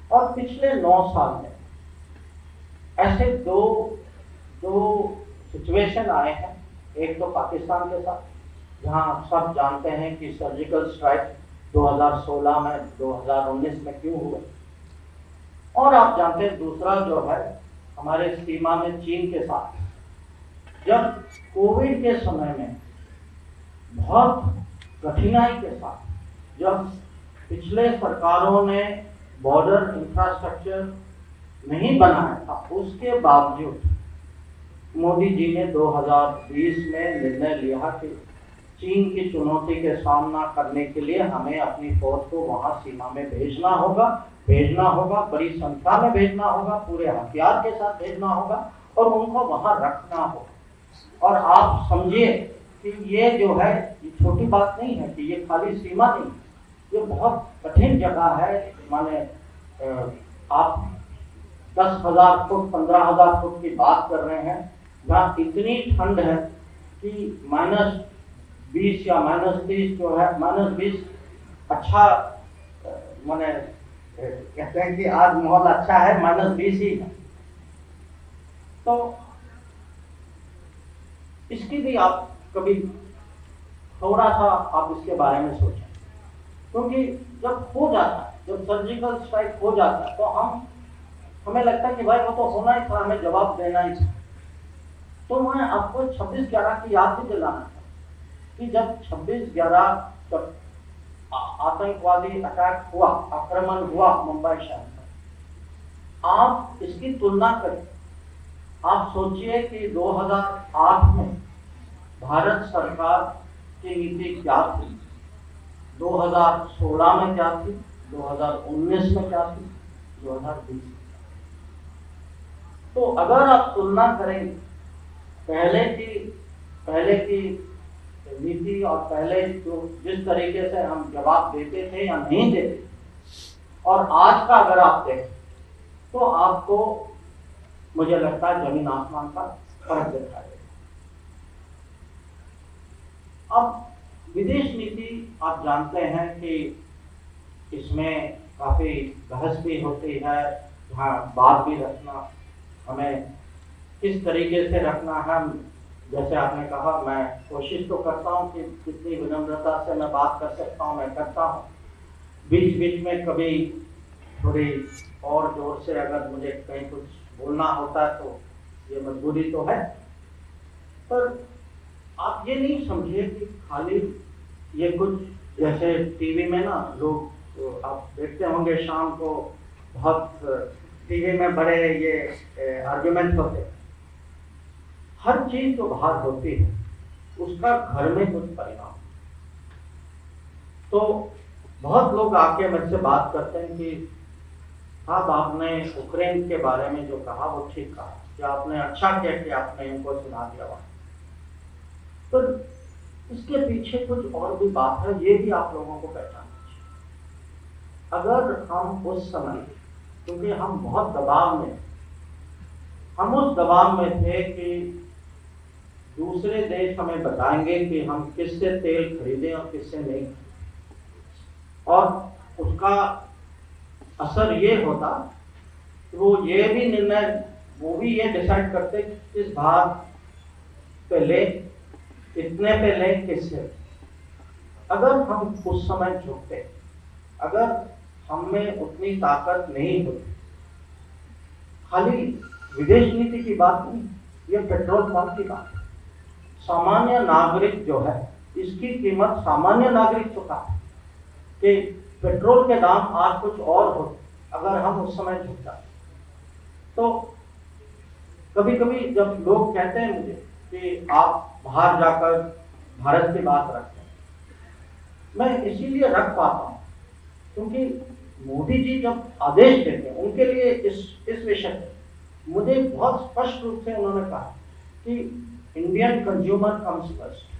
और पिछले 9 साल में ऐसे दो दो सिचुएशन आए हैं। एक तो पाकिस्तान के साथ, जहां सब जानते हैं कि सर्जिकल स्ट्राइक 2016 में 2019 में क्यों हुए, और आप जानते हैं दूसरा जो है हमारे सीमा में चीन के साथ, जब कोविड के समय में बहुत कठिनाई के साथ जब पिछले सरकारों ने बॉर्डर इंफ्रास्ट्रक्चर नहीं बनाया था, उसके बावजूद मोदी जी ने 2020 में निर्णय लिया कि चीन की चुनौती के सामना करने के लिए हमें अपनी फौज को वहां सीमा में भेजना होगा, बड़ी संख्या में भेजना होगा, पूरे हथियार के साथ भेजना होगा और उनको वहां रखना होगा। और आप समझिए कि ये जो है ये छोटी बात नहीं है कि ये खाली सीमा नहीं, ये बहुत कठिन जगह है। माने आप 10,000 फुट 15,000 फुट की बात कर रहे हैं, जहाँ इतनी ठंड है कि -20 या -30 जो है, -20 अच्छा, माने कहते हैं कि आज माहौल अच्छा है, -20 ही है। तो इसकी भी आप कभी थोड़ा सा आप इसके बारे में सोचें, क्योंकि जब हो जाता है, जब सर्जिकल स्ट्राइक हो जाता है, तो हमें लगता है कि भाई वो तो होना ही था, हमें जवाब देना ही था। तो मैं आपको 26/11 की याद भी दिलाना चाहता कि जब 26/11 जब आतंकवादी अटैक हुआ, आक्रमण हुआ मुंबई शहर पर, आप इसकी तुलना करें। आप सोचिए कि 2008 में भारत सरकार की नीति क्या थी, 2016 में क्या थी, 2019 में क्या थी, 2020 में। तो अगर आप तुलना करेंगे पहले की नीति और पहले जो जिस तरीके से हम जवाब देते थे या नहीं देते, और आज का अगर आप देखें, तो आपको मुझे लगता है जमीन आसमान का फर्क दिखाई देगा। अब विदेश नीति आप जानते हैं कि इसमें काफी बहस भी होती है, जहाँ बात भी रखना, हमें किस तरीके से रखना है। जैसे आपने कहा, मैं कोशिश तो करता हूँ कि जितनी विनम्रता से मैं बात कर सकता हूँ मैं करता हूँ। बीच बीच में कभी थोड़ी और जोर से अगर मुझे कहीं कुछ बोलना होता है तो ये मजबूरी तो है। पर आप ये नहीं समझिए कि खाली ये कुछ, जैसे टीवी में ना लोग, तो आप देखते होंगे शाम को बहुत टीवी में बड़े ये आर्गुमेंट होते हैं। हर चीज जो बाहर होती है उसका घर में कुछ परिणाम। तो बहुत लोग आके मुझसे बात करते हैं कि साहब आपने यूक्रेन के बारे में जो कहा वो ठीक कहा, कि आपने अच्छा किया कि आपने इनको सुना दिया वहां। तो इसके पीछे कुछ और भी बात है, ये भी आप लोगों को पहचानना चाहिए। अगर हम उस समय, क्योंकि हम बहुत दबाव में, हम उस दबाव में थे कि दूसरे देश हमें बताएंगे कि हम किससे तेल खरीदें और किससे नहीं, और उसका असर ये होता कि वो भी ये डिसाइड करते किस भाग पे ले, कितने पे ले, किससे। अगर हम उस समय झुकते, अगर हमें उतनी ताकत नहीं होती, खाली विदेश नीति की बात नहीं, ये पेट्रोल पंप की बात है। सामान्य नागरिक जो है, इसकी कीमत सामान्य नागरिक चुका है कि पेट्रोल के दाम आज कुछ और होते अगर हम उस समय झुक जाते। तो कभी कभी जब लोग कहते हैं मुझे कि आप बाहर जाकर भारत की बात रखते हैं, मैं इसीलिए रख पाता हूं क्योंकि मोदी जी जब आदेश देते हैं, उनके लिए इस विषय में मुझे बहुत स्पष्ट रूप से उन्होंने कहा कि इंडियन कंज्यूमर कम्स फर्स्ट।